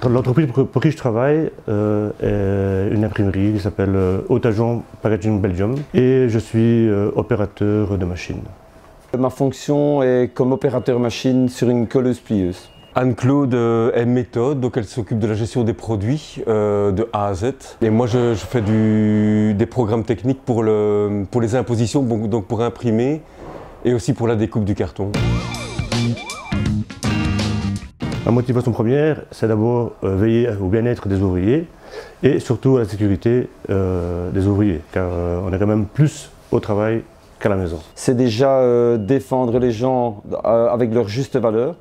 L'entreprise pour qui je travaille est une imprimerie qui s'appelle Haute-Agent Packaging Belgium et je suis opérateur de machine. Ma fonction est comme opérateur machine sur une colleuse-plieuse. Anne-Claude est méthode, donc elle s'occupe de la gestion des produits de A à Z. Et moi je fais des programmes techniques pour les impositions, donc pour imprimer et aussi pour la découpe du carton. Ma motivation première, c'est d'abord veiller au bien-être des ouvriers et surtout à la sécurité des ouvriers, car on est quand même plus au travail qu'à la maison. C'est déjà défendre les gens avec leur juste valeur,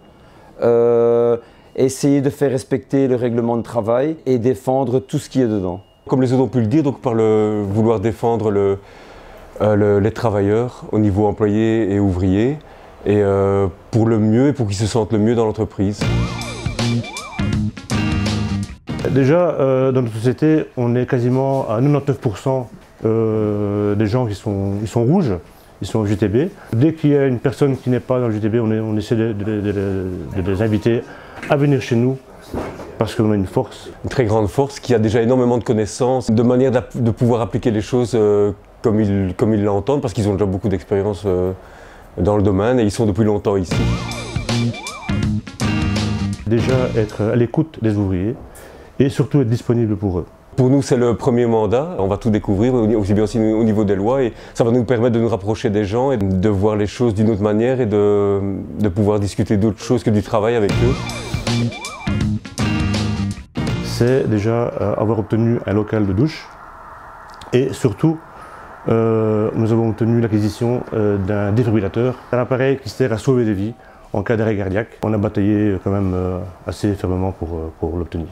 essayer de faire respecter le règlement de travail et défendre tout ce qui est dedans. Comme les autres ont pu le dire, donc par vouloir défendre les travailleurs au niveau employés et ouvriers, et pour le mieux et pour qu'ils se sentent le mieux dans l'entreprise. Déjà, dans notre société, on est quasiment à 99% des gens qui sont rouges, ils sont au JTB. Dès qu'il y a une personne qui n'est pas dans le JTB, on essaie de les inviter à venir chez nous parce qu'on a une force. Une très grande force qui a déjà énormément de connaissances, de manière de pouvoir appliquer les choses comme ils l'entendent, parce qu'ils ont déjà beaucoup d'expérience dans le domaine et ils sont depuis longtemps ici. Déjà être à l'écoute des ouvriers et surtout être disponible pour eux. Pour nous, c'est le premier mandat. On va tout découvrir, aussi bien aussi au niveau des lois, et ça va nous permettre de nous rapprocher des gens et de voir les choses d'une autre manière et de pouvoir discuter d'autres choses que du travail avec eux. C'est déjà avoir obtenu un local de douche et surtout nous avons obtenu l'acquisition d'un défibrillateur, un appareil qui sert à sauver des vies en cas d'arrêt cardiaque. On a bataillé quand même assez fermement pour l'obtenir.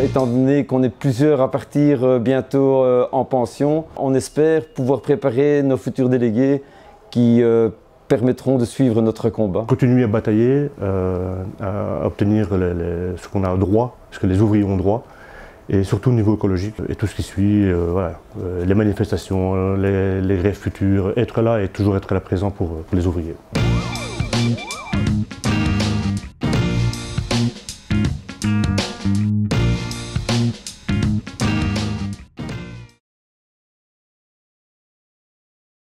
Étant donné qu'on est plusieurs à partir bientôt en pension, on espère pouvoir préparer nos futurs délégués qui permettront de suivre notre combat. Continuer à batailler, à obtenir ce qu'on a droit, ce que les ouvriers ont droit, et surtout au niveau écologique et tout ce qui suit, voilà, les manifestations, les grèves futures, être là et toujours être là présent pour les ouvriers.